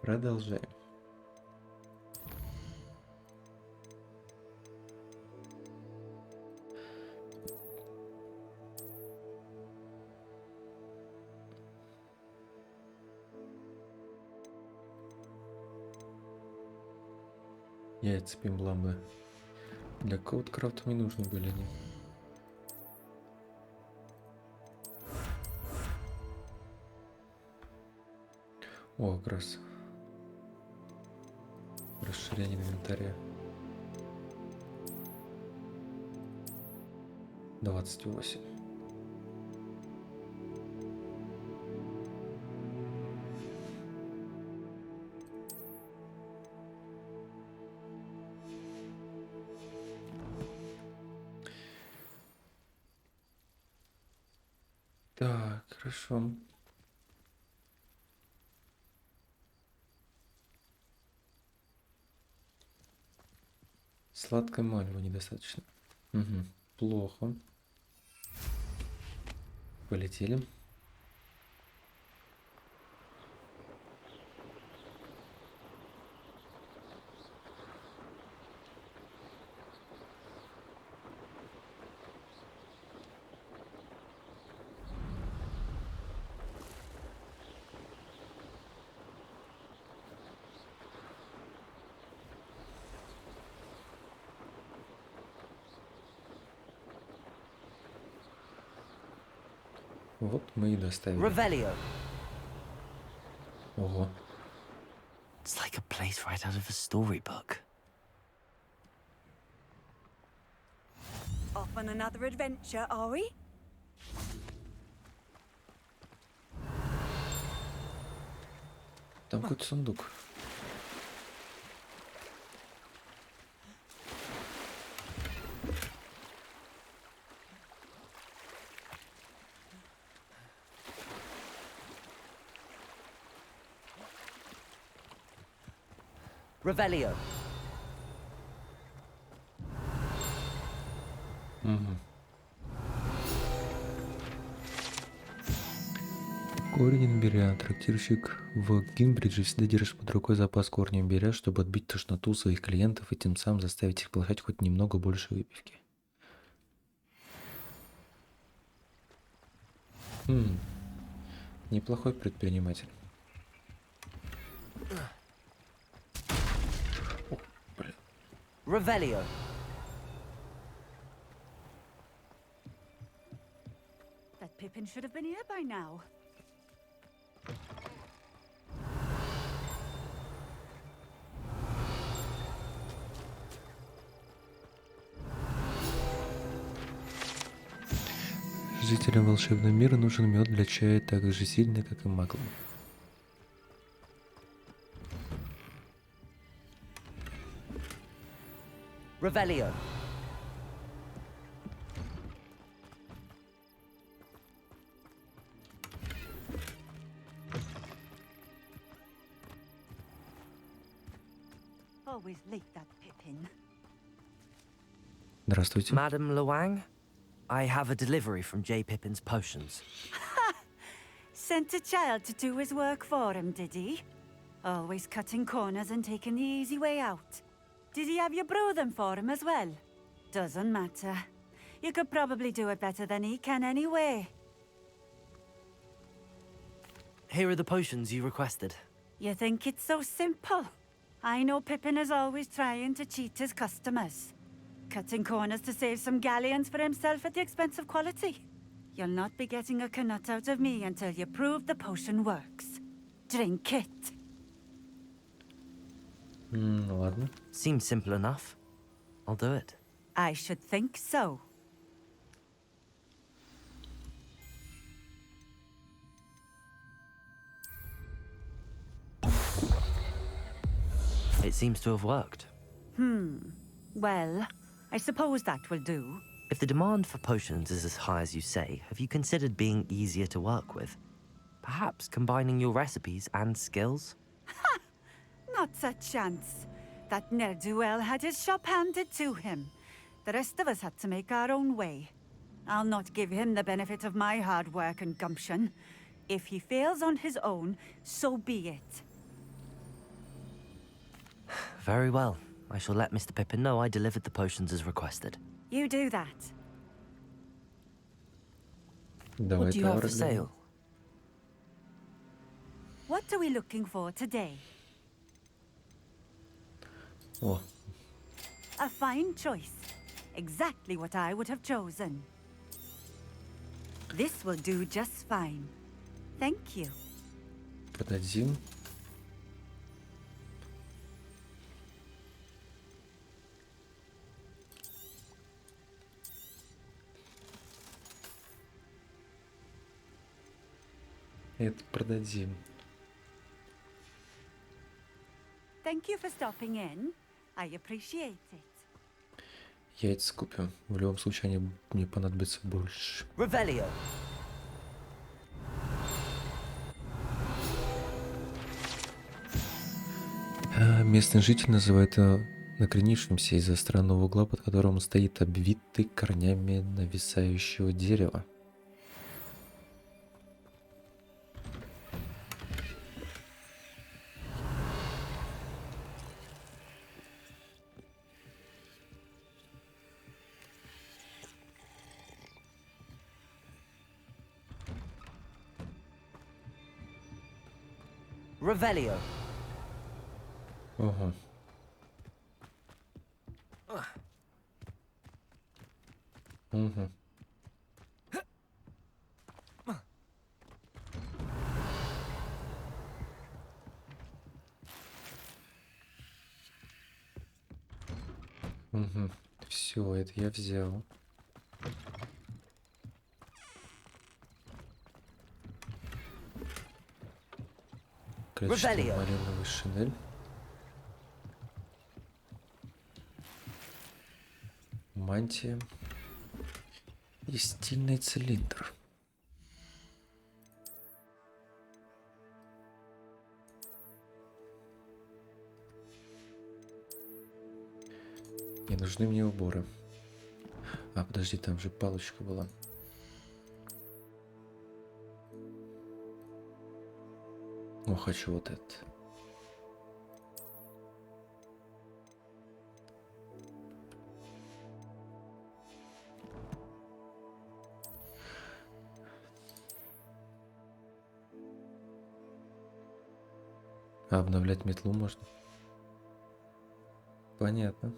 Продолжаем. Яйца пимбламы. Для крафта не нужны были они. О, как раз. Расширение инвентаря. 28. Так, хорошо. Сладкое мальва недостаточно. Угу. Плохо. Полетели. Вот мы и доставили. Revelio. Ого. It's like a place right out of a storybook. Off on another adventure, are we? Там какой-то сундук. Revelio. Угу. Корень имбиря. Трактирщик в Гинбридже всегда держит под рукой запас корня имбиря, чтобы отбить тошноту у своих клиентов и тем самым заставить их получать хоть немного больше выпивки. Неплохой предприниматель. О, блин. Revelio. That Pippin should have been here by now. Жителям волшебного мира нужен мед для чая так же сильно, как и маглам. Revelio. Always late, that Pippin. Здравствуйте. Madam Luang, I have a delivery from J. Pippin's Potions. Sent a child to do his work for him, did he? Always cutting corners and taking the easy way out. Did he have you brew them for him as well? Doesn't matter. You could probably do it better than he can anyway. Here are the potions you requested. You think it's so simple? I know Pippin is always trying to cheat his customers. Cutting corners to save some galleons for himself at the expense of quality. You'll not be getting a canut out of me until you prove the potion works. Drink it. Ладно. Seems simple enough. I'll do it. I should think so. It seems to have worked. Well, I suppose that will do. If the demand for potions is as high as you say, have you considered being easier to work with? Perhaps combining your recipes and skills? Not a chance. That ne'er-do-well had his shop handed to him. The rest of us had to make our own way. I'll not give him the benefit of my hard work and gumption. If he fails on his own, so be it. Very well. I shall let Mr. Pippin know I delivered the potions as requested. You do that. What Давай do you have товар for глянем. sale? What are we looking for today? О, A fine choice. Exactly what I would have chosen. This will do just fine. Thank you. продадим. Это продадим. Thank you for stopping in. I appreciate it. Яйца купим. В любом случае они мне понадобятся больше. Revelio. Местный житель называет его накренившимся из-за странного угла, под которым стоит обвитый корнями нависающего дерева. Revelio. Ого. Угу. Угу. Все, это я взял. Revelio. Малиновый шинель. Мантия. И стильный цилиндр. Не нужны мне уборы. А, подожди, там же палочка была. О, хочу вот это. А обновлять метлу можно? Понятно.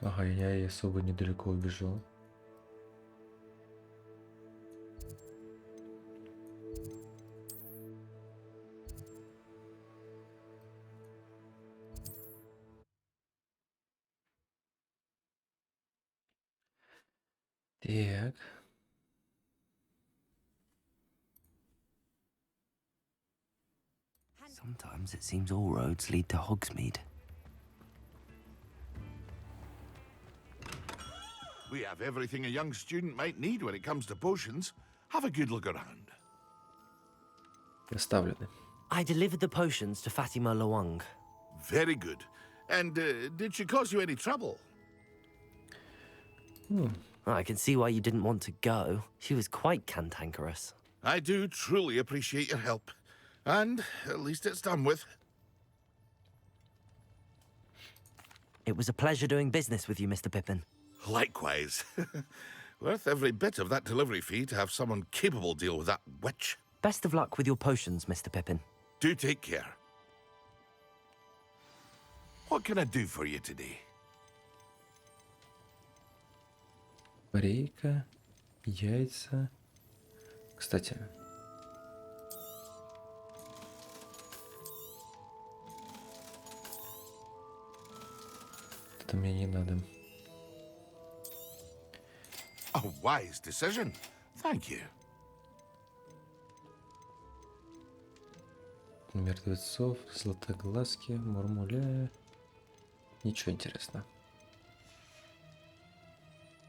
Ага, я и особо недалеко убежал. Так. Sometimes it seems all roads lead to Hogsmeade. We have everything a young student might need when it comes to potions. Have a good look around. Оставлены. I delivered the potions to Fatima Lawang. Very good. And did she cause you any trouble? I can see why you didn't want to go. She was quite cantankerous. I do truly appreciate your help. And at least it's done with. It was a pleasure doing business with you, Mr. Pippin. Likewise. Worth every bit of that delivery fee to have someone capable deal with that witch. Best of luck with your potions, Mr. Pippin. Do take care. What can I do for you today? Рейка, яйца. Кстати. Это мне не надо. A wise decision. Thank you. Мертвецов, златоглазки, мурмуля. Ничего интересного.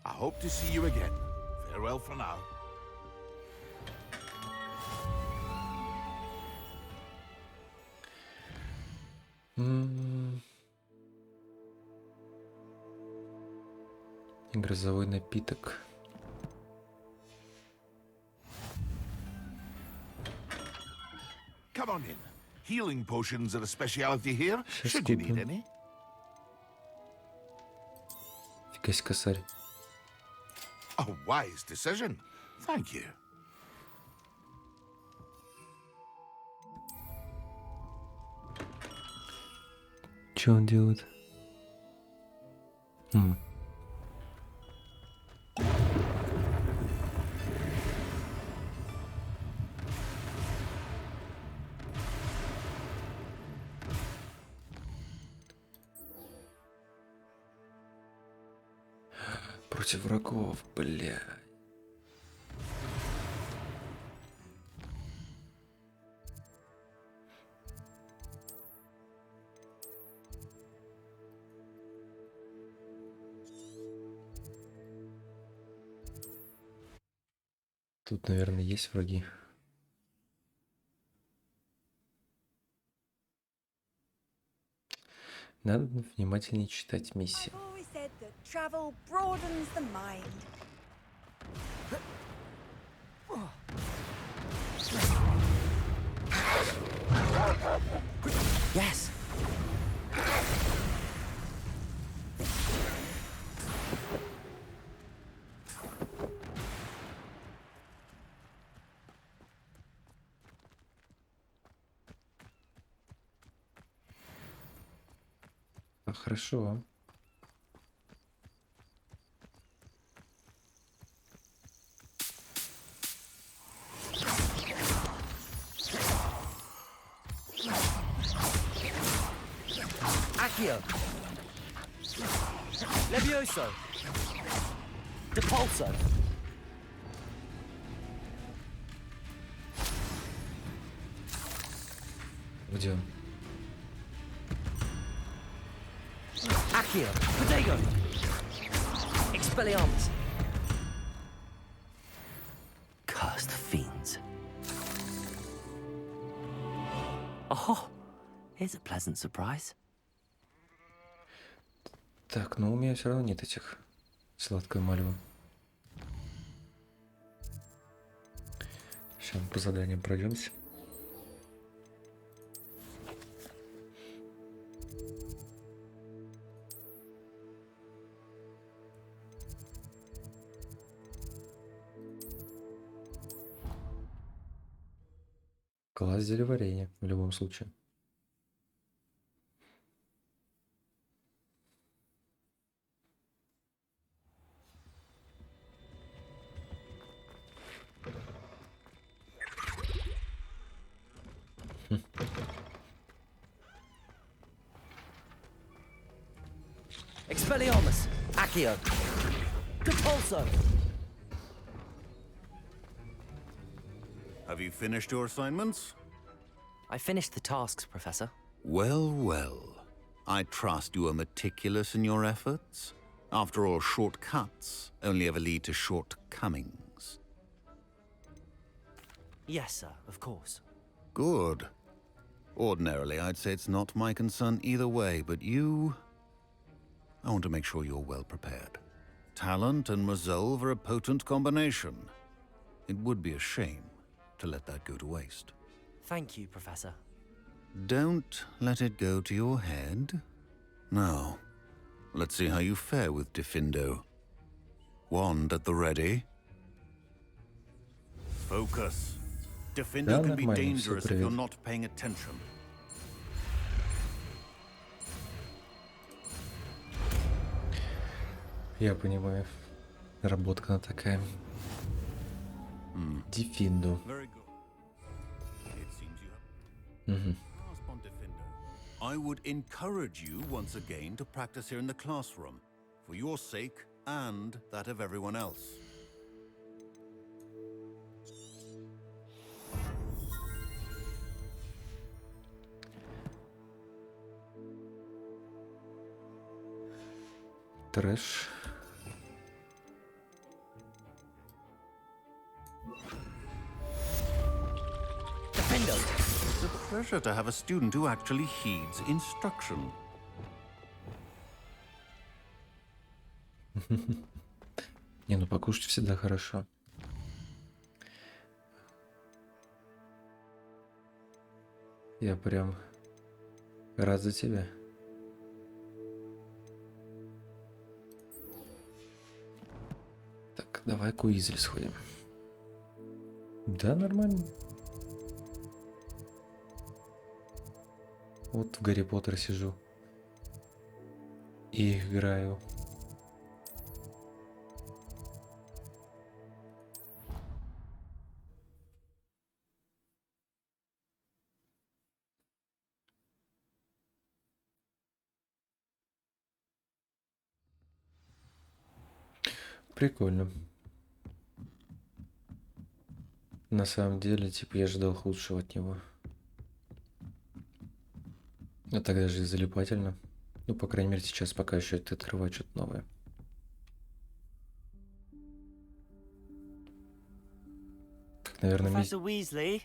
I hope to see you again. Farewell for now. Грозовой напиток. Come on in. Healing potions are a speciality here. Сейчас Should you need купим. any? Фига себе, косарь. A wise decision. Thank you. Что он делает? Против врагов, бля. Тут, наверное, есть враги. Надо внимательнее читать миссии. Always said that travel broadens the mind. Yes. Хорошо. Accio. Levioso. Depulso. Где он? Accio. Protego. Expelliarmus. Cursed fiends. Oh, here's a pleasant surprise. Так, но у меня все равно нет этих сладкой мальвы. Сейчас по заданиям пройдемся. Класс зелеварения в любом случае. Expelliarmus. Accio. Depulso. Have you finished your assignments? I finished the tasks, Professor. Well, well. I trust you are meticulous in your efforts. After all, shortcuts only ever lead to shortcomings. Yes, sir, of course. Good. Ordinarily, I'd say it's not my concern either way, but you... I want to make sure you're well prepared. Talent and resolve are a potent combination. It would be a shame to let that go to waste. Thank you, Professor. Don't let it go to your head. Now, let's see how you fare with Diffindo. Wand at the ready. Focus. Diffindo can be нормально, dangerous всё, if you're привет. not paying attention. Я понимаю. Работка она такая. Дефинду. Very good. It seems you have... Grasp on Diffindo. I would encourage you once again to practice here in the classroom, for your sake and that of everyone else. Трэш. Defendo. It's a pleasure to have a student who actually heeds instruction. Не, ну покушать всегда хорошо. Я прям рад за тебя. Так, давай к Уизли сходим. Да, нормально. Вот в Гарри Поттер сижу. И играю. Прикольно. На самом деле, типа, я ожидал худшего от него. А тогда же и залипательно. Ну, по крайней мере, сейчас пока еще это отрывать что-то новое. Как, наверное, Professor Weasley?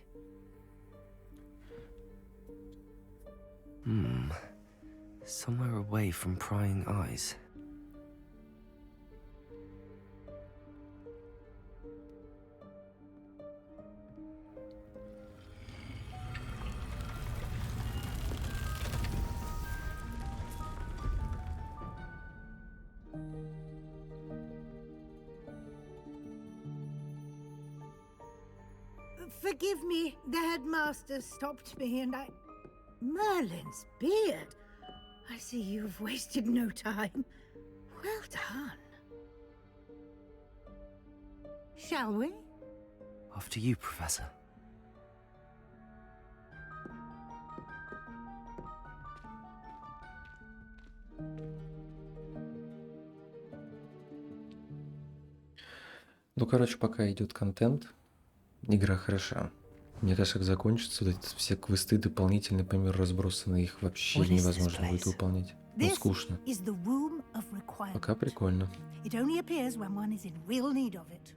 Somewhere away from prying eyes. Forgive me, the headmaster stopped me and I... Merlin's beard! I see you've wasted no time. Well done. Shall we? After you, Professor. Ну, короче, пока идет контент, игра хороша. Мне кажется, как закончится, вот эти все квесты дополнительные по миру разбросаны, их вообще What is this невозможно будет place? выполнять. Ну, This скучно. is the room of requirement. Пока прикольно. It only appears when one is in real need of it.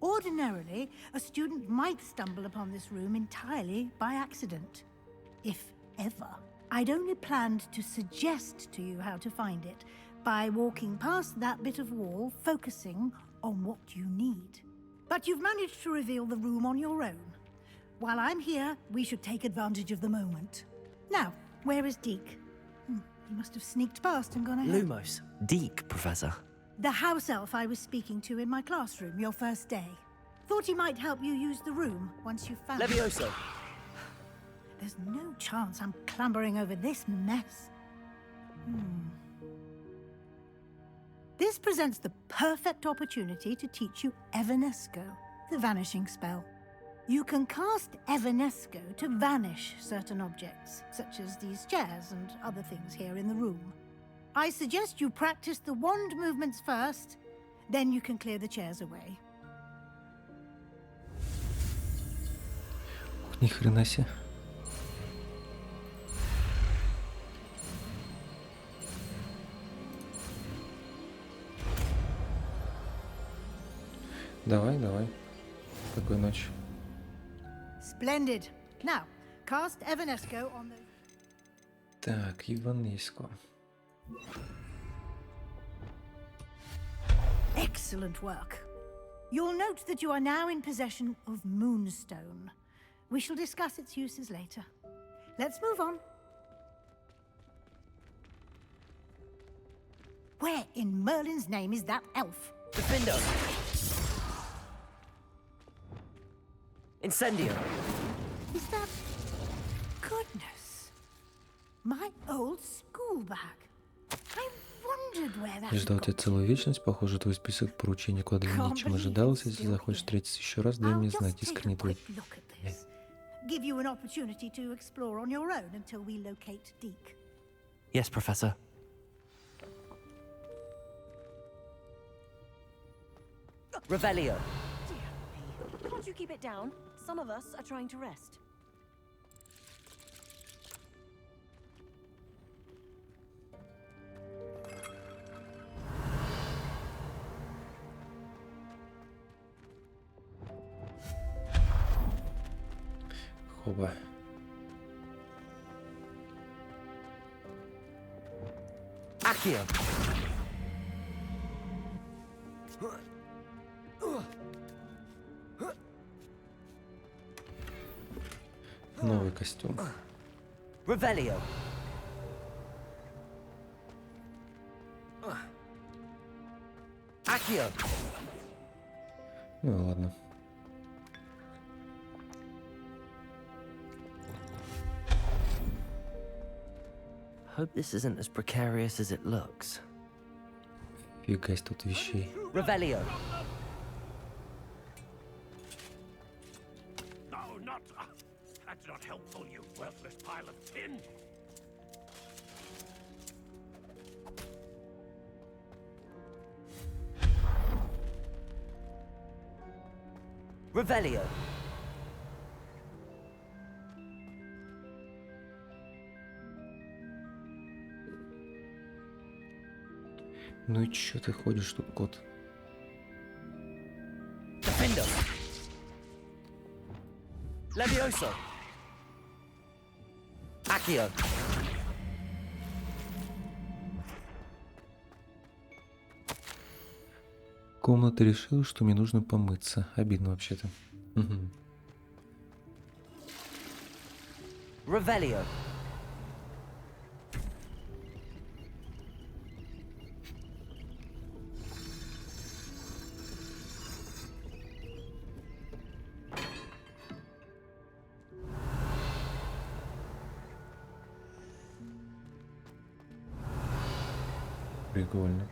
Ordinarily, a student might stumble upon this room entirely by accident. If ever. I'd only planned to suggest to you how to find it by walking past that bit of wall, focusing on what you need. But you've managed to reveal the room on your own. While I'm here, we should take advantage of the moment. Now, where is Deke? He must have sneaked past and gone ahead. Lumos. Deke, Professor. The house elf I was speaking to in my classroom your first day. Thought he might help you use the room once you found it. Levioso. There's no chance I'm clambering over this mess. This presents the perfect opportunity to teach you Evanesco, the vanishing spell. You can cast Evanesco to vanish certain objects, such as these chairs and other things here in the room. I suggest you practice the wand movements first, then you can clear the chairs away. Ни хрена себе. Давай, давай. Такой ночь. Splendid. Now, cast Evanesco on the... Так, Иванеско. Excellent work. You'll note that you are now in possession of Moonstone. We shall discuss its uses later. Let's move on. Where in Merlin's name is that elf? Defendo. Incendio. Is that... Goodness. My old school bag. I wondered where that Я ждал тебя целую вечность. Похоже, твой список поручений куда длиннее, чем ожидалось. Если захочешь встретиться еще раз, дай мне знать. Искренне твой. Give you an opportunity to explore on your own until we locate Deke. Yes, Professor. Revelio. Can't you keep it down? Some of us are trying to rest. Хоба. Accio. Новый костюм. Revelio. Accio. Ну ладно. Hope this isn't as precarious as it looks. Фига есть тут вещей. Revelio. No, not. That's not helpful, you worthless pile of tin. Revelio. Ну и чё ты ходишь тут, кот? Defendo. Levioso. Accio. Комната решила, что мне нужно помыться. Обидно вообще-то. Мгм. Revelio. Прикольно.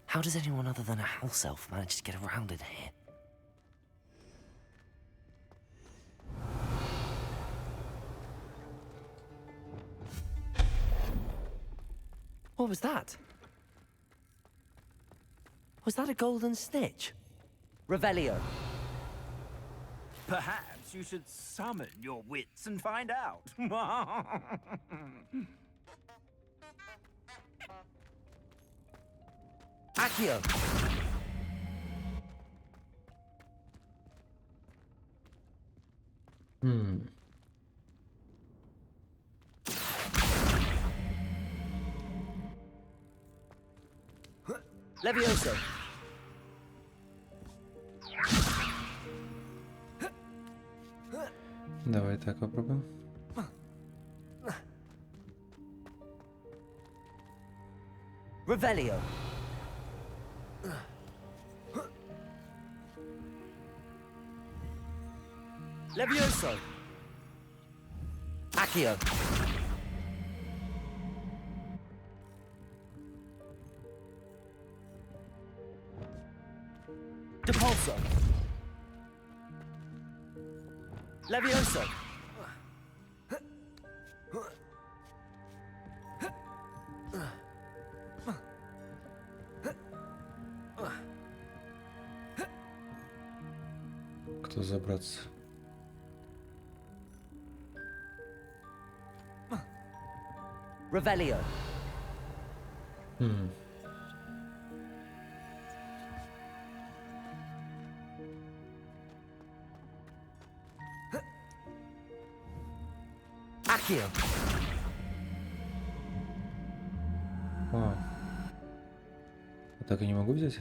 How does anyone other than a house elf manage to get around in here? What was that? Was that a golden snitch? Revelio. Perhaps you should summon your wits and find out. Accio. М. Levioso. Давай так попробуем. Revelio. Levioso. Accio. Depulso. Levioso. Кто забраться? Revelio. М. Accio. А. А так я не могу взять?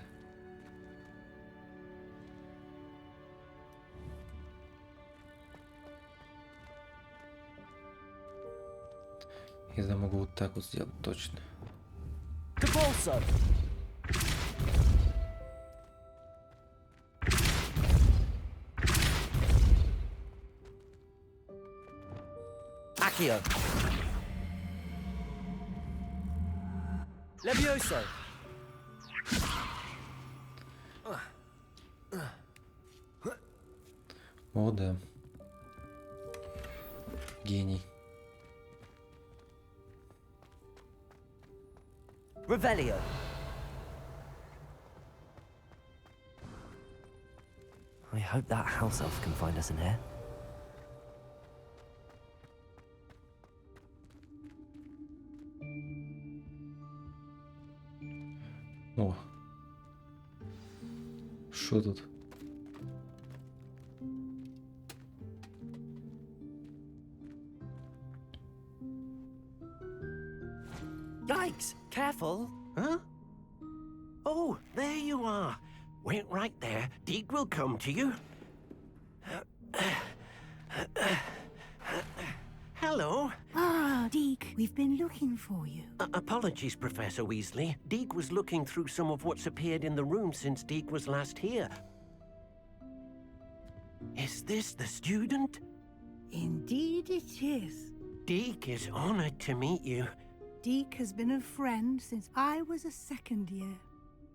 Я могу вот так вот сделать, точно. Depulso. Accio. Levioso. О, да. Гений. Revelio. I hope that house elf can find us in here. О. Что тут? Yikes! Careful! Huh? Oh, there you are. Wait right there. Deke will come to you. Hello. Ah, Deke, we've been looking for you. Apologies, Professor Weasley. Deke was looking through some of what's appeared in the room since Deke was last here. Is this the student? Indeed it is. Deke is honored to meet you. Deke has been a friend since I was a second year.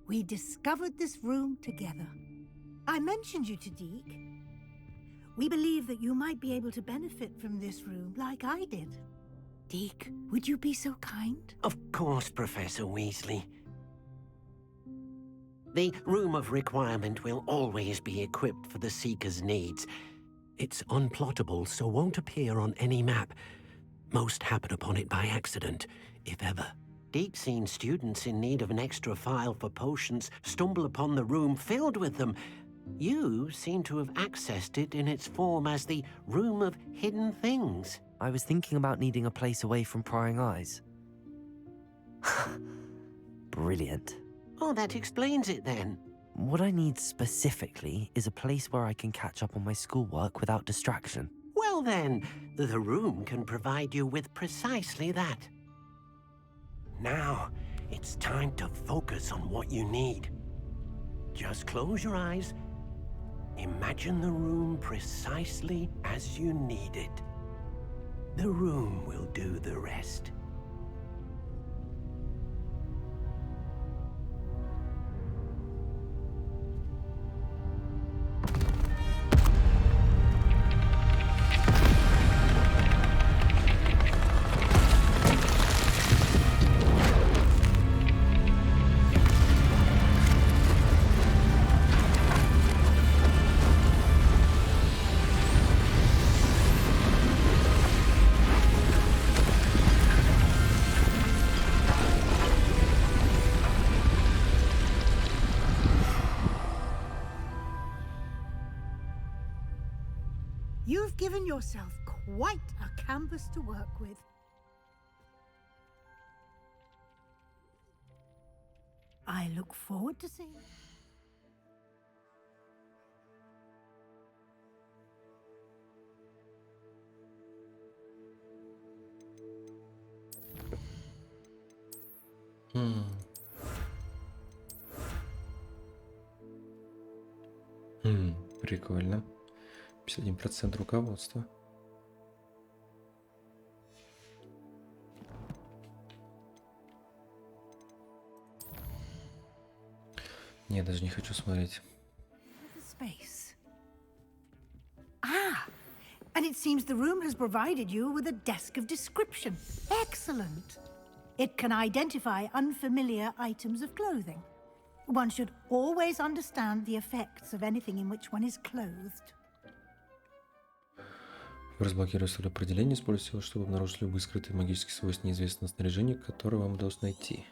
We discovered this room together. I mentioned you to Deke. We believe that you might be able to benefit from this room like I did. Deke, would you be so kind? Of course, Professor Weasley. The Room of Requirement will always be equipped for the Seeker's needs. It's unplottable, so won't appear on any map. Most happen upon it by accident, if ever. Deke's seen students in need of an extra file for potions stumble upon the room filled with them. You seem to have accessed it in its form as the Room of Hidden Things. I was thinking about needing a place away from prying eyes. Brilliant. Oh, that explains it then. What I need specifically is a place where I can catch up on my schoolwork without distraction. Well then, the room can provide you with precisely that. Now, it's time to focus on what you need. Just close your eyes. Imagine the room precisely as you need it. The room will do the rest. You've given yourself quite a canvas to work with. I look forward to seeing. Прикольно. 51% руководства. Не, даже не хочу смотреть. Space. Ah, and it seems the room has provided you with a desk of description. Excellent. It can identify unfamiliar items of clothing. One should always understand the effects of anything in which one is clothed. Разблокируя столь определение, используйте его, чтобы обнаружить любые скрытые магические свойства неизвестного снаряжения, которое вам удалось найти.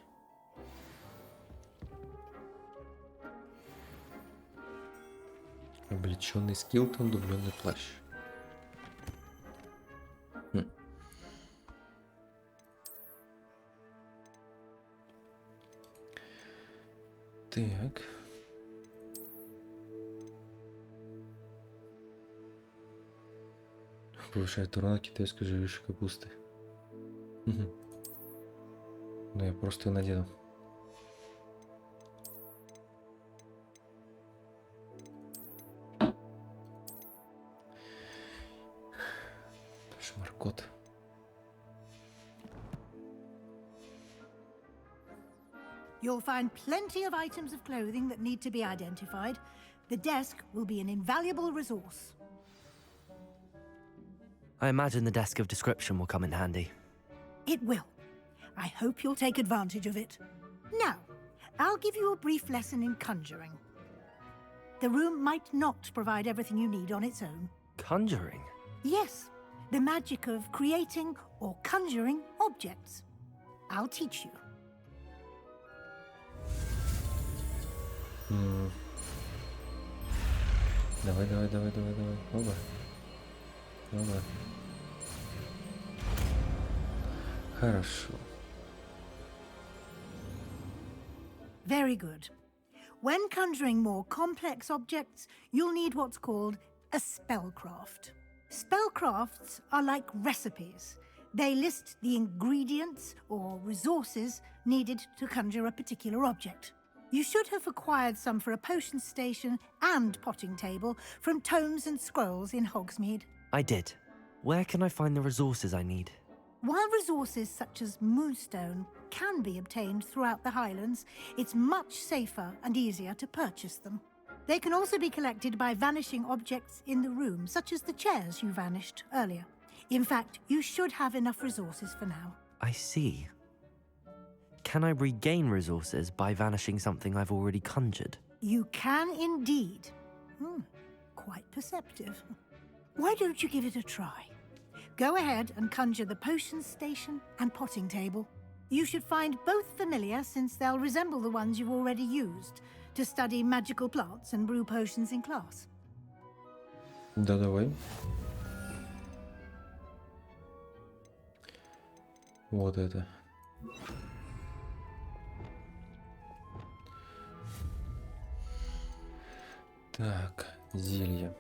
Облеченный скилтон, дубленый плащ. Так. Повышает урон от китайской живущей капусты. Ну я просто ее надену. Шмаркот. You'll find plenty of items of clothing that need to be identified. The desk will be an invaluable resource. I imagine the desk of description will come in handy. It will. I hope you'll take advantage of it. Now, I'll give you a brief lesson in conjuring. The room might not provide everything you need on its own. Conjuring? Yes, the magic of creating or conjuring objects. I'll teach you. Давай. Оба. Хорошо. Very good. When conjuring more complex objects, you'll need what's called a spellcraft. Spellcrafts are like recipes. They list the ingredients or resources needed to conjure a particular object. You should have acquired some for a potion station and potting table from tomes and scrolls in Hogsmeade. I did. Where can I find the resources I need? While resources such as moonstone can be obtained throughout the Highlands, it's much safer and easier to purchase them. They can also be collected by vanishing objects in the room, such as the chairs you vanished earlier. In fact, you should have enough resources for now. I see. Can I regain resources by vanishing something I've already conjured? You can indeed. Quite perceptive. Why don't you give it a try? Go ahead and conjure the potion station and potting table. You should find both familiar, since they'll resemble the ones you've already used to study magical plants and brew potions in class. Да, давай. Вот это. Так, зелье.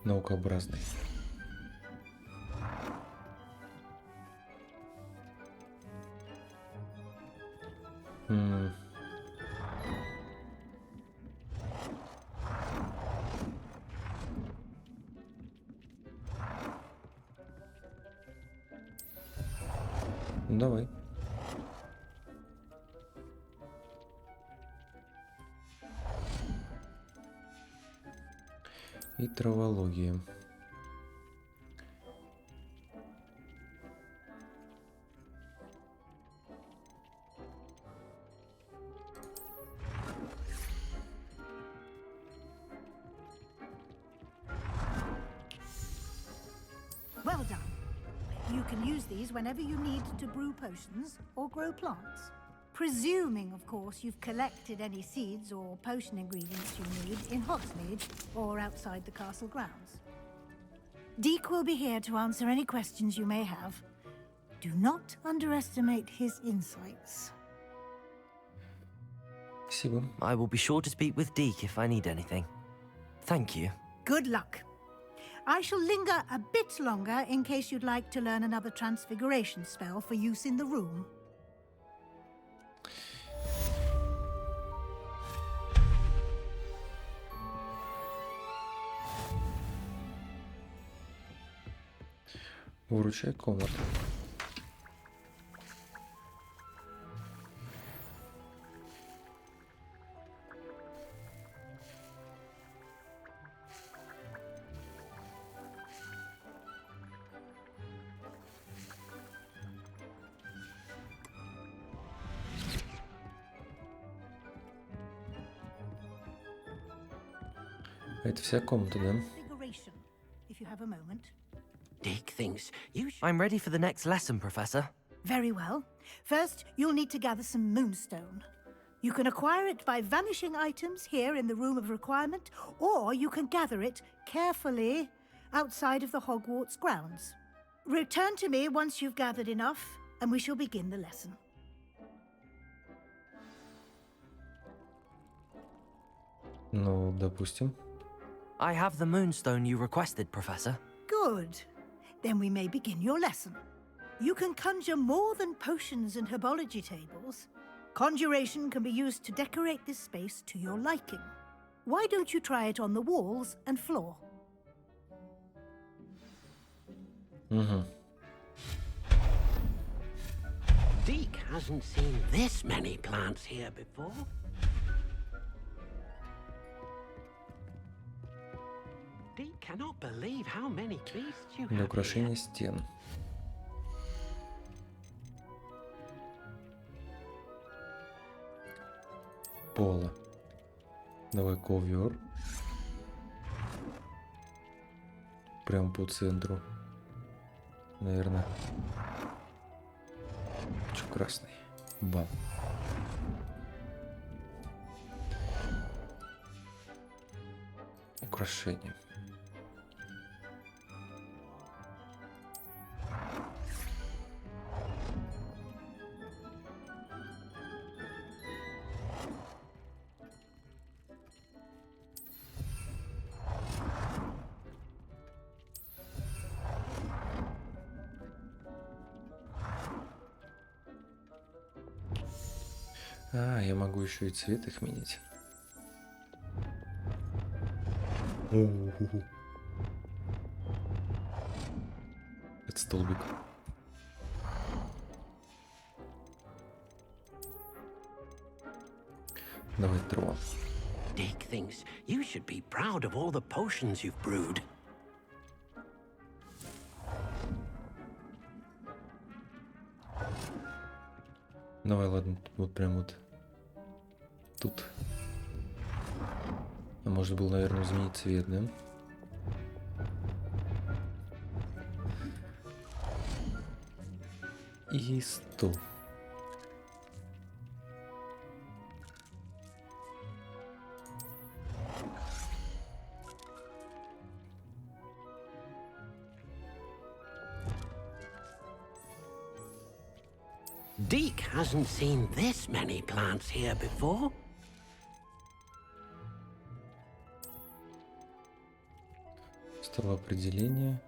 Наукообразный. Давай. И травология. Well done. You can use these whenever you need to brew potions or grow plants. Presuming, of course, you've collected any seeds or potion ingredients you need in Hogsmeade or outside the castle grounds. Deek will be here to answer any questions you may have. Do not underestimate his insights. Спасибо. I will be sure to speak with Deke if I need anything. Thank you. Good luck. I shall linger a bit longer in case you'd like to learn another transfiguration spell for use in the room. Выручай комнату. Это вся комната, да? Transfiguration, if you have a moment. Dick thinks you should... I'm ready for the next lesson, Professor. Very well. First, you'll need to gather some moonstone. You can acquire it by vanishing items here in the Room of Requirement, or you can gather it carefully outside of the Hogwarts grounds. Return to me once you've gathered enough, and we shall begin the lesson. Ну, допустим. I have the moonstone you requested, Professor. Good. Then we may begin your lesson. You can conjure more than potions and herbology tables. Conjuration can be used to decorate this space to your liking. Why don't you try it on the walls and floor? Deke hasn't seen this many plants here before. Deke cannot believe how many beasts you Для have украшения here. стен. Пола. Давай ковер. Прям по центру. Наверное. Че, красный. Бам. Украшение. А, я могу еще и цвет их менять. У-ху-ху. Это столбик. Давай тро. Deke thinks you should be proud of all the potions you've brewed. Давай, ладно, вот прям вот тут. А может было, наверное, изменить цвет, да? И 100. Deke hasn't seen this many plants here before. Стало определение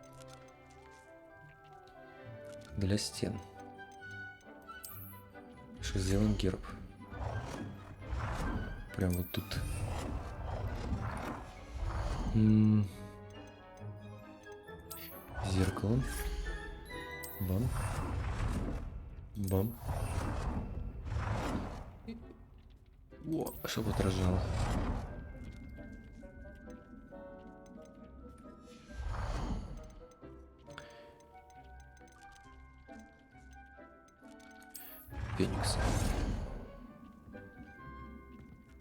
для стен. Что сделаем герб. Прям вот тут. Зеркало. Бам. Бам. О, чтобы отражало. Феникс.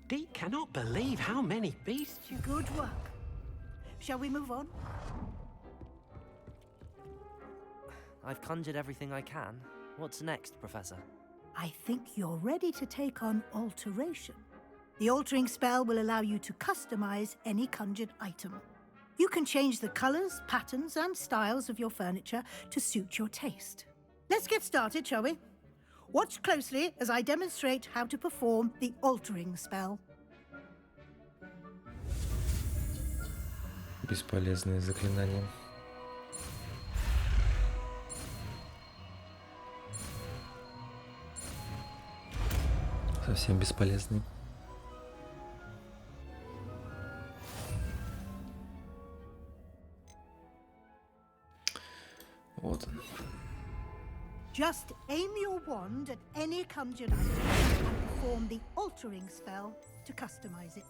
Deke cannot believe how many beasts you... Good work. Shall we move on? I've conjured everything I can. What's next, Professor? I think you're ready to take on alteration. The altering spell will allow you to customize any conjured item. You can change the colors, patterns, and styles of your furniture to suit your taste. Let's get started, shall we? Watch closely as I demonstrate how to perform the altering spell. Бесполезные заклинания. Совсем бесполезный. Вот он. Just aim your wand at any conjured item and perform the altering spell to customize it.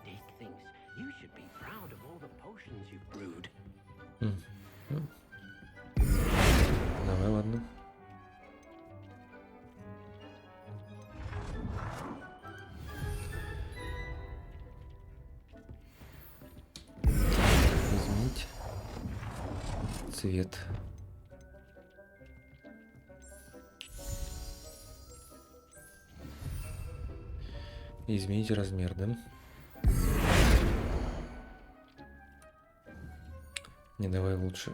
Deke thinks you should be proud of all the potions you've brewed. Давай, ладно. Изменить цвет. И изменить размер, да? Не, давай лучше.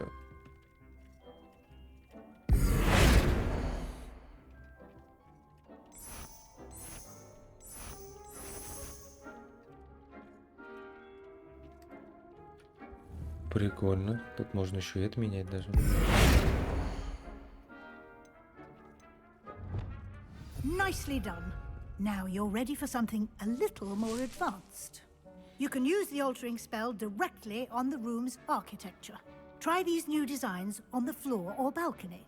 Прикольно. Тут можно еще и это менять даже. Nicely done. Now you're ready for something a little more advanced. You can use the altering spell directly on the room's architecture. Try these new designs on the floor or balcony.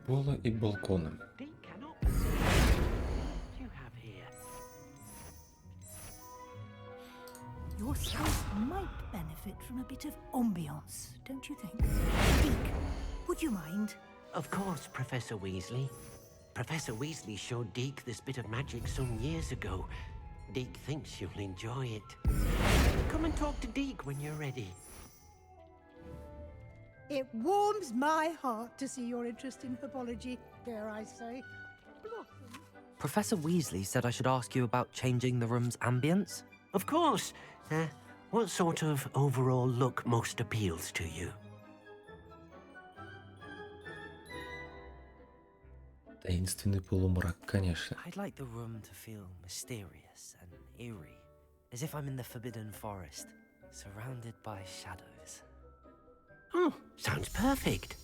Пола и балконы. Deke cannot believe what you have here. Your space might benefit from a bit of ambiance, don't you think? Deke, would you mind? Of course, Professor Weasley. Professor Weasley showed Deke this bit of magic some years ago. Deke thinks you'll enjoy it. Come and talk to Deke when you're ready. It warms my heart to see your interest in herbology, dare I say. Professor Weasley said I should ask you about changing the room's ambience. Of course. What sort of overall look most appeals to you? Таинственный полумрак, конечно. I'd like the room to feel mysterious and eerie, as if I'm in the Forbidden Forest, surrounded by shadows. Oh, sounds perfect.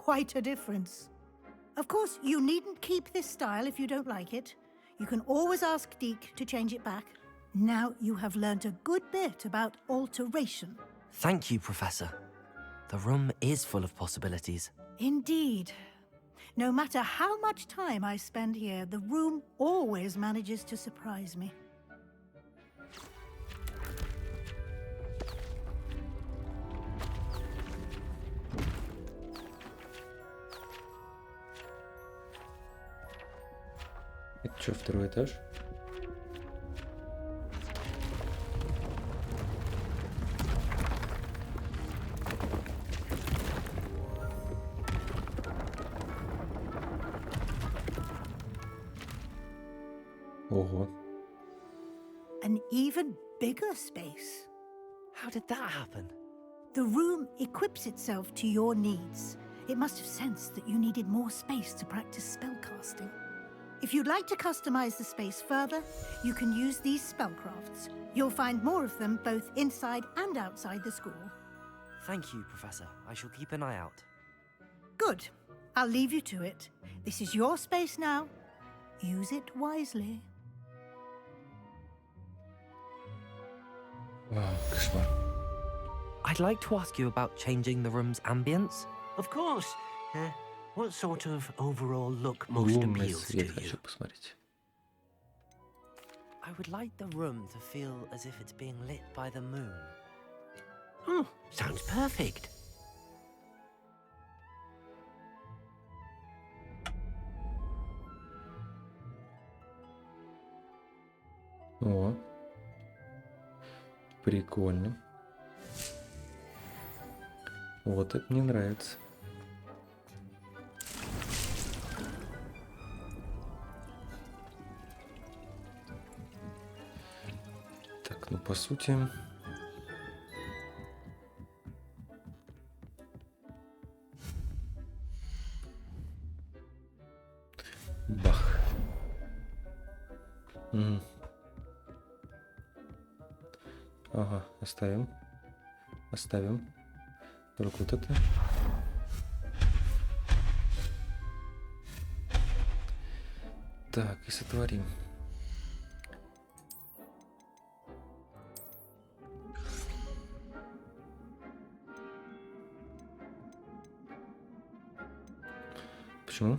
quite a difference. Of course, you needn't keep this style if you don't like it. You can always ask Deke to change it back. Now you have learnt a good bit about alteration. Thank you, Professor. The room is full of possibilities. Indeed. No matter how much time I spend here, the room always manages to surprise me. Это что, второй этаж? Ого. An even bigger space. How did that happen? The room equips itself to your needs. It must have sensed that you needed more space to practice spellcasting. If you'd like to customize the space further, you can use these spellcrafts. You'll find more of them both inside and outside the school. Thank you, Professor. I shall keep an eye out. Good. I'll leave you to it. This is your space now. Use it wisely. Вау, кошмар. I'd like to ask you about changing the room's ambience. Of course. What sort of overall look most Лунный appeals to свет you? хочу посмотреть. I would like the room to feel as if it's being lit by the moon. Oh, sounds perfect. О, прикольно. Вот это мне нравится. Так, ну по сути... Бах. Ага, оставим. Оставим. Только вот это. Так, и сотворим. Почему?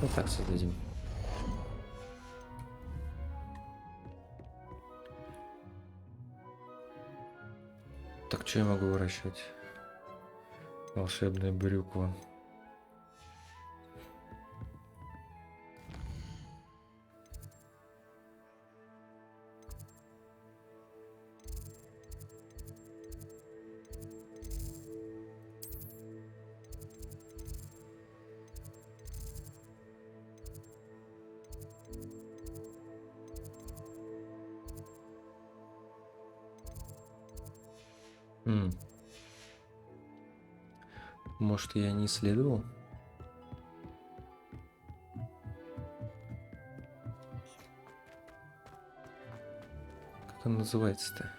Вот так создадим. Так, что я могу выращивать? Волшебная брюква. Может, я не исследовал? Как он называется-то?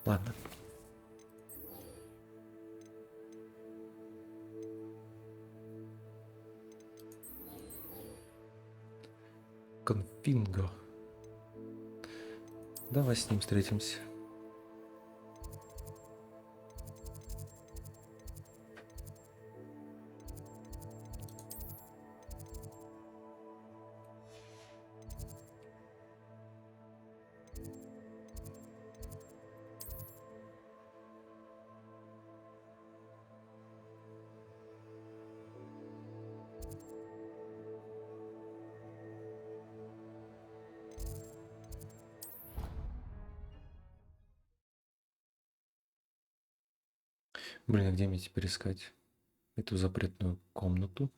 Ладно. Конфинго. Давай с ним встретимся. Блин, а где мне теперь искать эту запретную комнату?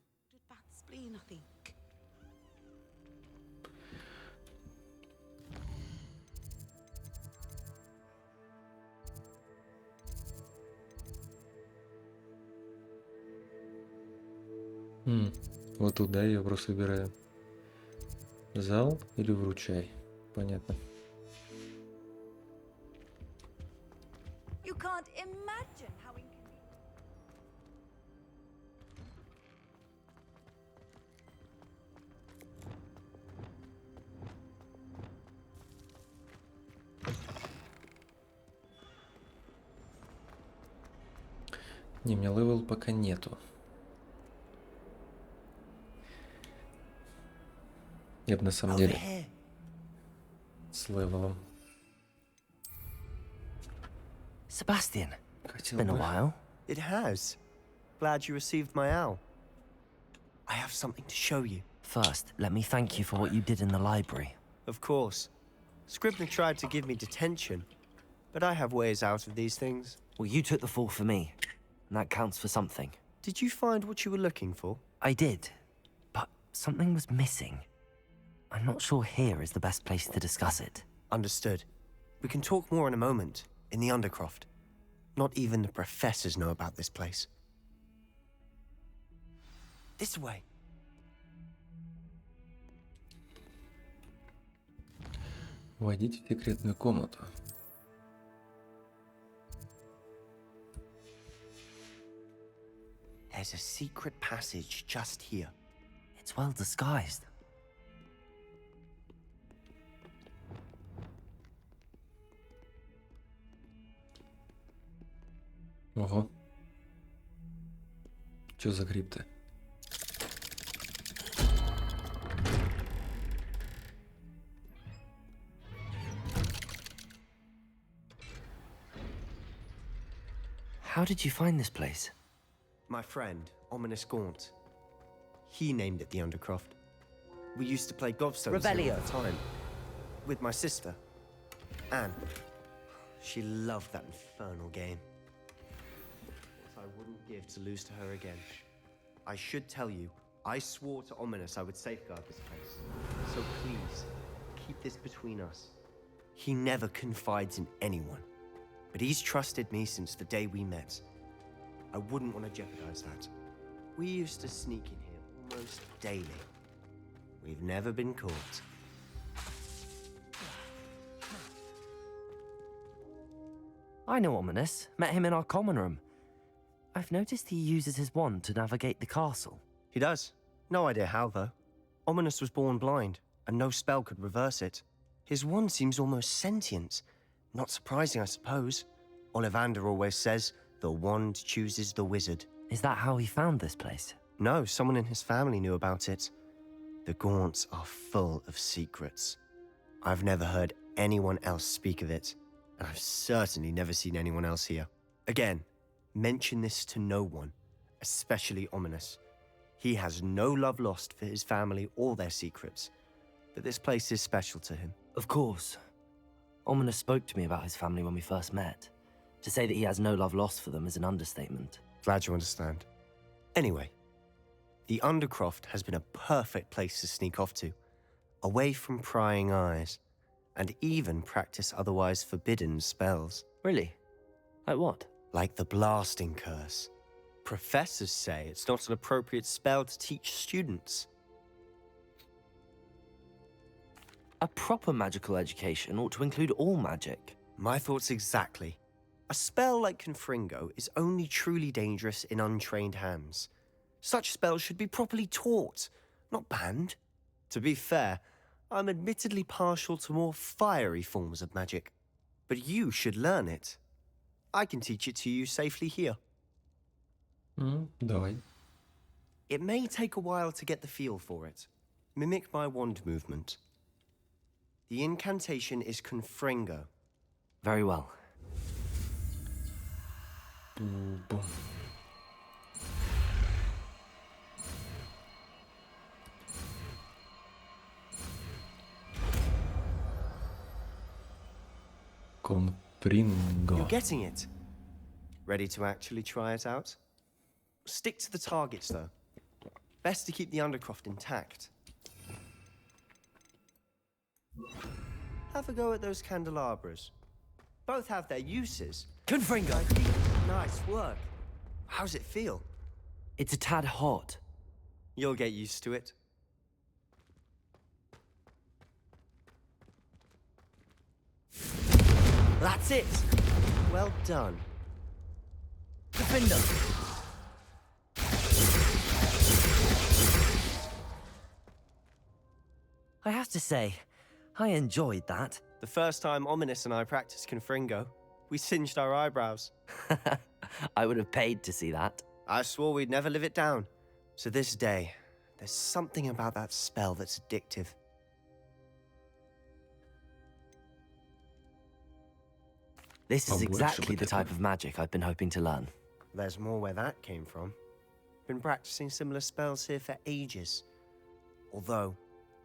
Вот туда я просто выбираю. Зал или вручай? Понятно. You can't imagine how inconvenient. Не, у меня левел пока нету. Я бы на самом деле с левелом Sebastian, it's хотел been a бы. while. It has. Glad you received my owl. I have something to show you. First, let me thank you for what you did in the library. Of course. Scribner tried to give me detention, but I have ways out of these things. Well, you took the fall for me, and that counts for something. Did you find what you were looking for? I did, but something was missing. I'm not sure here is the best place to discuss it. Understood. We can talk more in a moment, in the Undercroft. Not even the professors know about this place. This way. Войдите в секретную комнату. There's a secret passage just here. It's well disguised. Ого. Чё за гриб-то? How did you find this place? My friend, Ominous Gaunt. He named it the Undercroft. We used to play gobstones here all the time. With my sister, Anne. She loved that infernal game. What I wouldn't give to lose to her again. I should tell you, I swore to Ominous I would safeguard this place. So please, keep this between us. He never confides in anyone. But he's trusted me since the day we met. I wouldn't want to jeopardize that. We used to sneak in here almost daily. We've never been caught. I know Ominous. Met him in our common room. I've noticed he uses his wand to navigate the castle. He does. No idea how, though. Ominous was born blind, and no spell could reverse it. His wand seems almost sentient. Not surprising, I suppose. Ollivander always says, the wand chooses the wizard. Is that how he found this place? No, someone in his family knew about it. The Gaunts are full of secrets. I've never heard anyone else speak of it, and I've certainly never seen anyone else here. Again, mention this to no one, especially Ominous. He has no love lost for his family or their secrets, but this place is special to him. Of course. Ominous spoke to me about his family when we first met. To say that he has no love lost for them is an understatement. Glad you understand. Anyway, the Undercroft has been a perfect place to sneak off to, away from prying eyes, and even practice otherwise forbidden spells. Really? Like what? Like the blasting curse. Professors say it's not an appropriate spell to teach students. A proper magical education ought to include all magic. My thoughts exactly. A spell like Confringo is only truly dangerous in untrained hands. Such spells should be properly taught, not banned. To be fair, I'm admittedly partial to more fiery forms of magic. But you should learn it. I can teach it to you safely here. Давай. It may take a while to get the feel for it. Mimic my wand movement. The incantation is Confringo. Very well. Бум. Конфринго. You're getting it. Ready to actually try it out? Stick to the targets, though. Best to keep the Undercroft intact. Have a go at those candelabras. Both have their uses. Confringo! Nice work. How's it feel? It's a tad hot. You'll get used to it. That's it! Well done. Defender! I have to say, I enjoyed that. The first time Ominous and I practiced Confringo, we singed our eyebrows. I would have paid to see that. I swore we'd never live it down. To this day, there's something about that spell that's addictive. This is exactly the type of magic I've been hoping to learn. There's more where that came from. Been practicing similar spells here for ages. Although,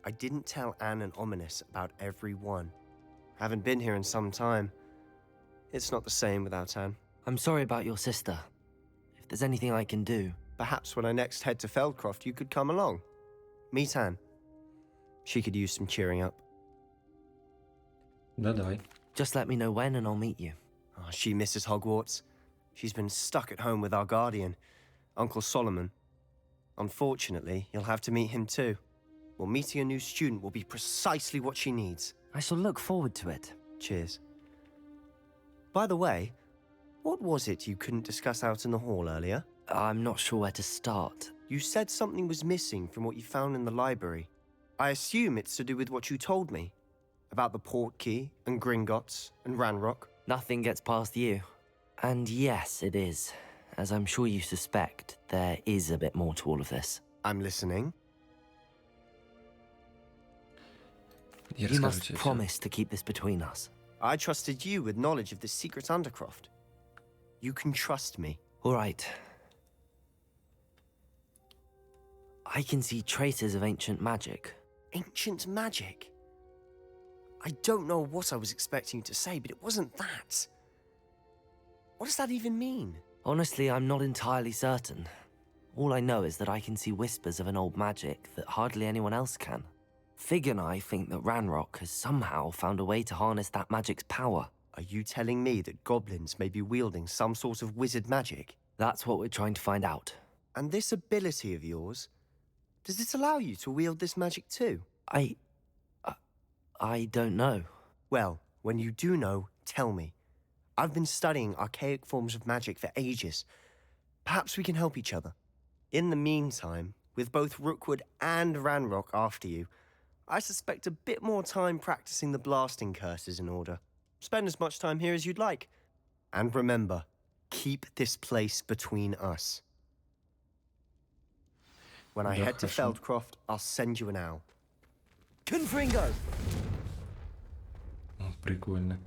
I didn't tell Anne and Ominous about every one. Haven't been here in some time. It's not the same without Anne. I'm sorry about your sister. If there's anything I can do... Perhaps when I next head to Feldcroft, you could come along. Meet Anne. She could use some cheering up. Да, давай. Just let me know when and I'll meet you. Oh, she misses Hogwarts. She's been stuck at home with our guardian, Uncle Solomon. Unfortunately, you'll have to meet him too. Well, meeting a new student will be precisely what she needs. I shall look forward to it. Cheers. By the way, what was it you couldn't discuss out in the hall earlier? I'm not sure where to start. You said something was missing from what you found in the library. I assume it's to do with what you told me. About the Portkey, and Gringotts, and Ranrock. Nothing gets past you. And yes, it is. As I'm sure you suspect, there is a bit more to all of this. I'm listening. You must promise to keep this between us. I trusted you with knowledge of the secret Undercroft. You can trust me. All right. I can see traces of ancient magic. Ancient magic? I don't know what I was expecting you to say, but it wasn't that. What does that even mean? Honestly, I'm not entirely certain. All I know is that I can see whispers of an old magic that hardly anyone else can. Fig and I think that Ranrock has somehow found a way to harness that magic's power. Are you telling me that goblins may be wielding some sort of wizard magic? That's what we're trying to find out. And this ability of yours, does it allow you to wield this magic too? I don't know. Well, when you do know, tell me. I've been studying archaic forms of magic for ages. Perhaps we can help each other. In the meantime, with both Rookwood and Ranrock after you, I suspect a bit more time practicing the blasting curse is in order. Spend as much time here as you'd like. And remember, keep this place between us. When I head to Feldcroft, I'll send you an owl. Confringo! Прикольно.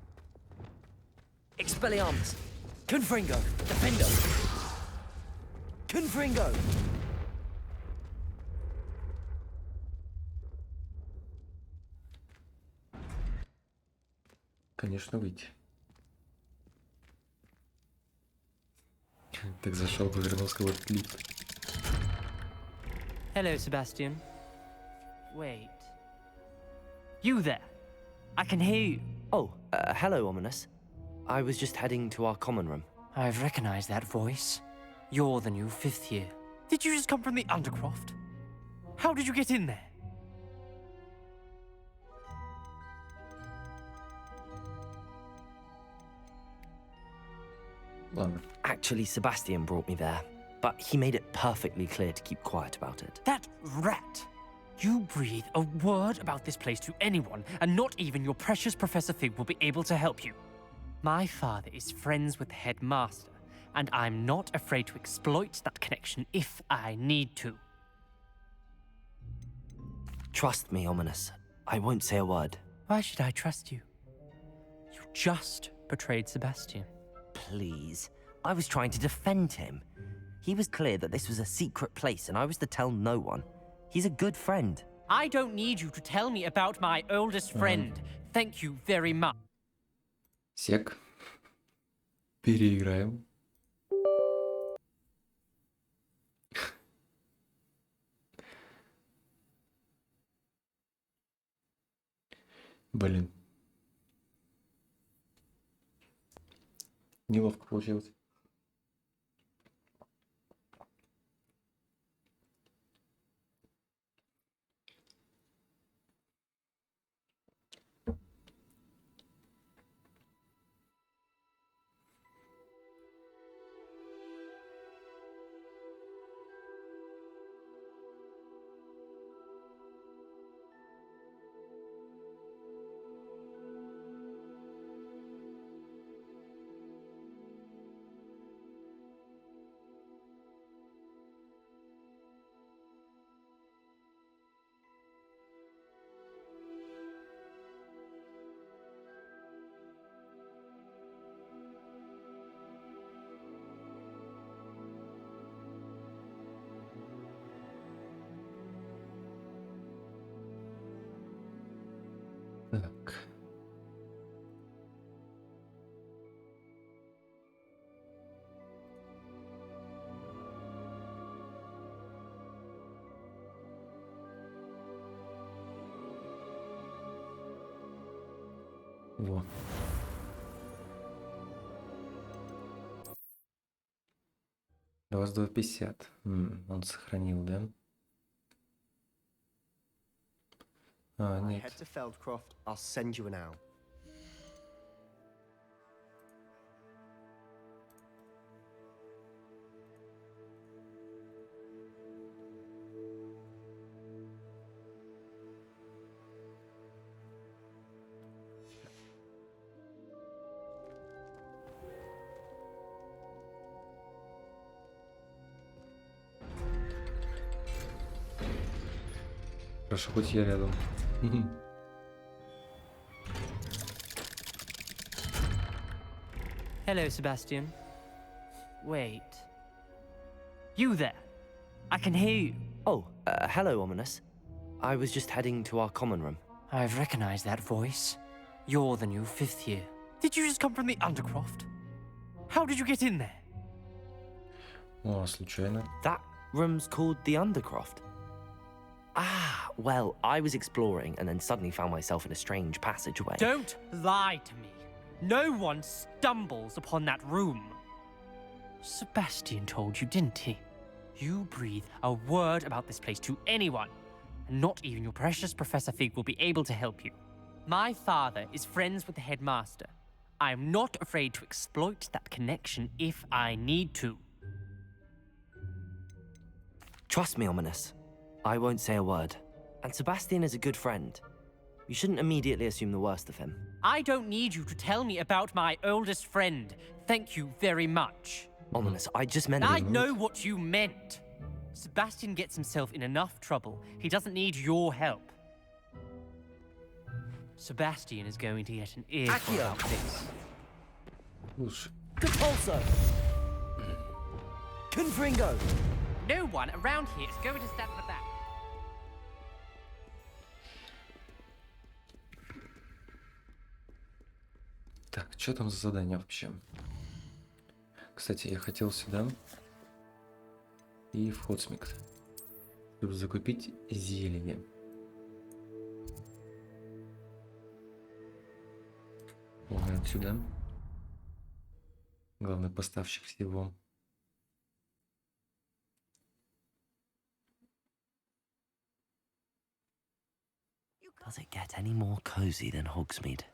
Expelliarmus! Confringo! Defender! Confringo! Конечно, выйти. Так зашел, повернулся как будто клип. Hello, Sebastian. Wait. You there? I can hear you. Oh, hello, Ominous. I was just heading to our common room. I've recognized that voice. You're the new 5th year. Did you just come from the Undercroft? How did you get in there? Ладно. Actually, Sebastian brought me there, but he made it perfectly clear to keep quiet about it. That rat! You breathe a word about this place to anyone, and not even your precious Professor Fig will be able to help you. My father is friends with the headmaster, and I'm not afraid to exploit that connection if I need to. Trust me, Ominous. I won't say a word. Why should I trust you? You just betrayed Sebastian. Please. I was trying to defend him. He was clear that this was a secret place, and I was to tell no one. He's a good friend. I don't need you to tell me about my oldest friend. Thank you very much. Сек. Переиграем. Блин. Неловко получилось. Так. Во. У вас 250. Он сохранил, да? А, I нет. head to Feldcroft, I'll send you an owl. Хорошо, хоть я рядом. Hello, Sebastian. Wait. You there? I can hear you. Oh, hello, Ominous. I was just heading to our common room. I've recognized that voice. You're the new 5th year. Did you just come from the Undercroft? How did you get in there? О, случайно. That room's called the Undercroft. Ah, well, I was exploring and then suddenly found myself in a strange passageway. Don't lie to me. No one stumbles upon that room. Sebastian told you, didn't he? You breathe a word about this place to anyone, and not even your precious Professor Fig will be able to help you. My father is friends with the headmaster. I'm not afraid to exploit that connection if I need to. Trust me, Ominous. I won't say a word. And Sebastian is a good friend. You shouldn't immediately assume the worst of him. I don't need you to tell me about my oldest friend. Thank you very much. Ominous, I just meant... I know what you meant. Sebastian gets himself in enough trouble. He doesn't need your help. Sebastian is going to get an earful Accio. about this. Слушай. Compulso! Confringo! No one around here is going to stand for that. Так, что там за задание вообще? Кстати, я хотел сюда и в Хотсмик, чтобы закупить зелье. Вот сюда. Главный поставщик всего. Does it get any more cozy than Hogsmeade?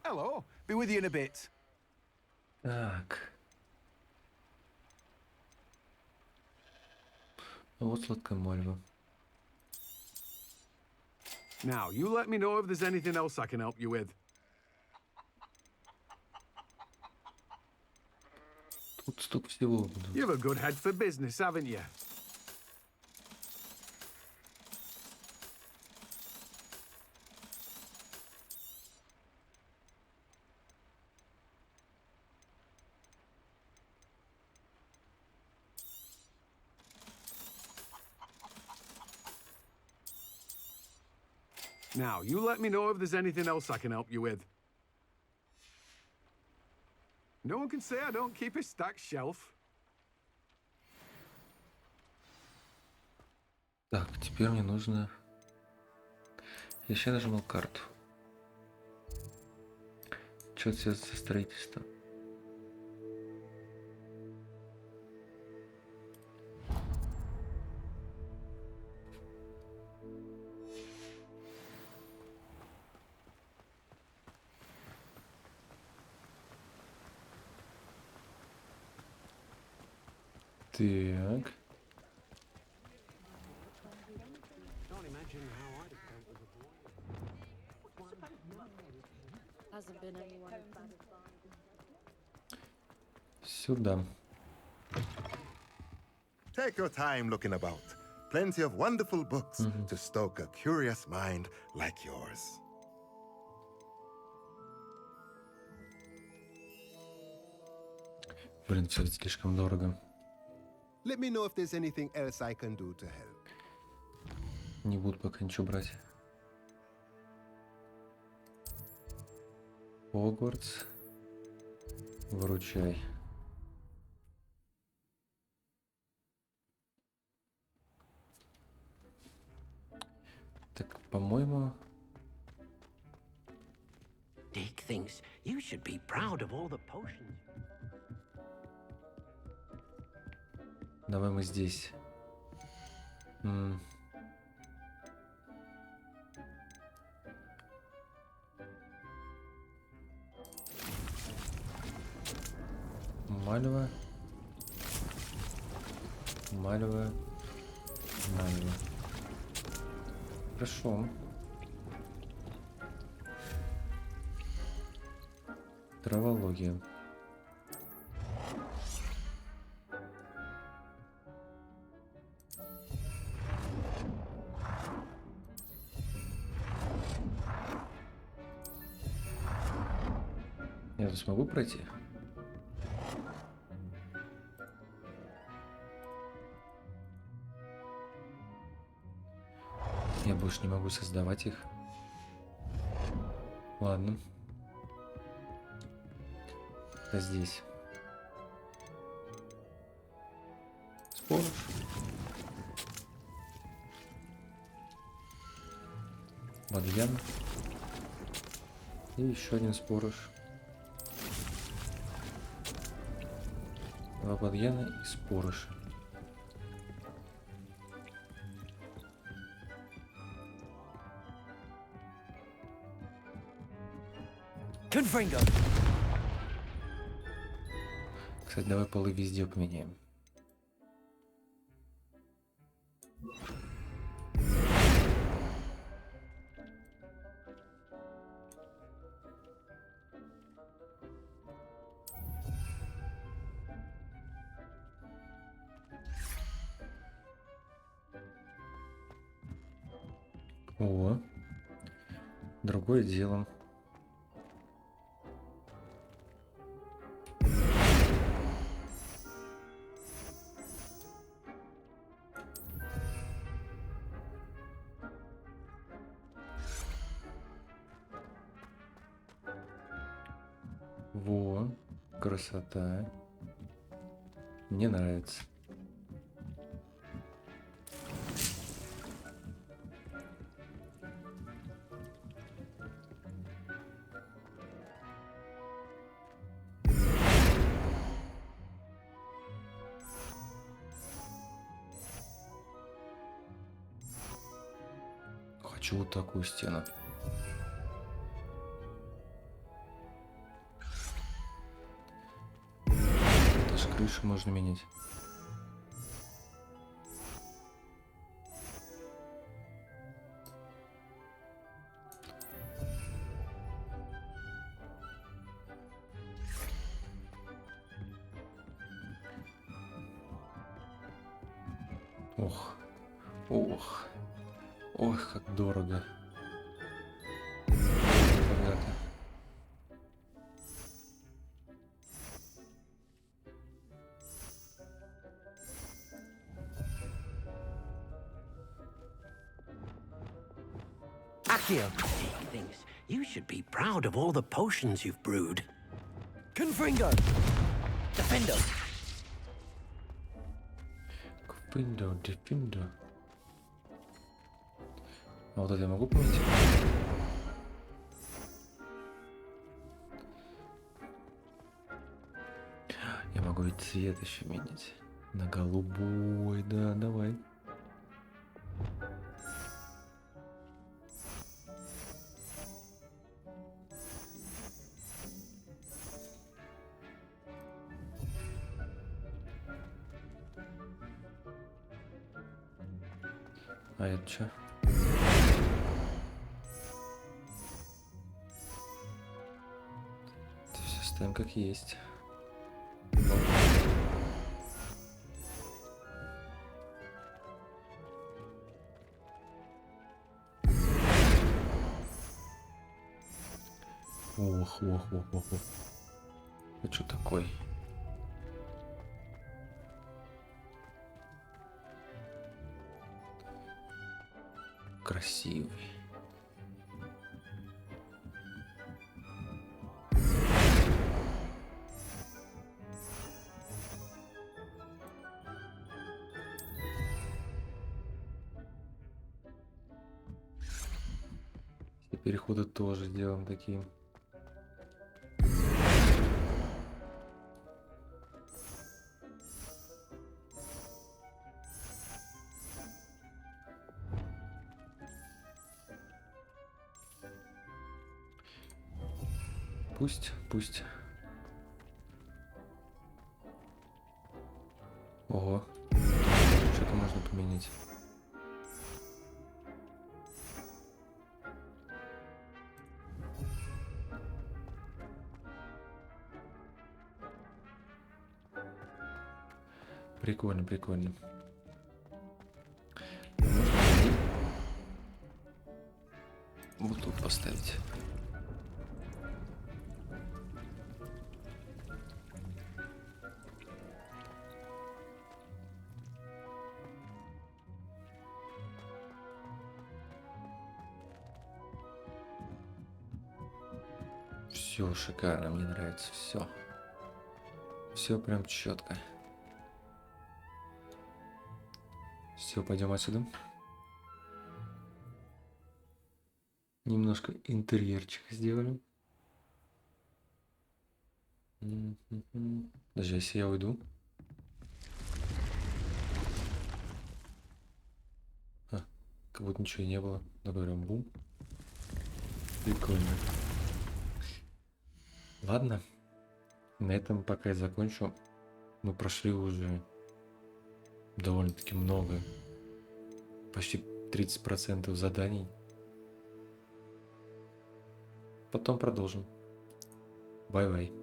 Hello, be with you in a bit. Так. Вот сладкая мальва. Now, you let me know if there's anything else I can help you with. Тут столько всего. You have a good head for business, haven't you? Now, you let me know if there's anything else I can help you with. No one can say I don't keep a stacked shelf. Теперь мне нужно... Я сейчас нажимал карту. Что-то связано со строительством. Так. Сюда. Take your time looking about. Plenty of wonderful books to stoke a curious mind like yours. Блин, все слишком дорого. Let me know if there's anything else I can do to help. Не буду пока ничего брать. Хогвартс. Выручай. Так, по-моему... Dick thinks you should be proud of all the potions. Давай мы здесь. Мальва. Мальва. Мальва. Хорошо. Травология. Я тут смогу пройти? Я больше не могу создавать их. Ладно. Это здесь. Споришь? Бадьян. И еще один спорыш. Два бадьяна и спорыша. Кстати, давай полы везде поменяем. О, другое дело. Во, красота. Мне нравится. Хочу вот такую стену. Даже крышу можно менять. Ох, ох. Ох, как дорого. Богато. Accio thinks you should be proud of all the potions you've brewed. Confringo! Defendo! Defendo. А вот это я могу поменять? Я могу ведь цвет еще менять. На голубой, да, давай. А это что? Это все ставим как есть. Ох. А что такой? Красивый. И переходы тоже сделаем такие. Пусть. Ого. Что-то можно поменять. Прикольно. Можно вот тут поставить. Все шикарно, мне нравится все. Все прям четко. Все, пойдем отсюда. Немножко интерьерчик сделали. Даже если я уйду. Как будто ничего и не было. Добавим бум. Прикольно. Ладно. На этом пока я закончу. Мы прошли уже довольно-таки много. Почти 30% заданий. Потом продолжим. Бай-бай.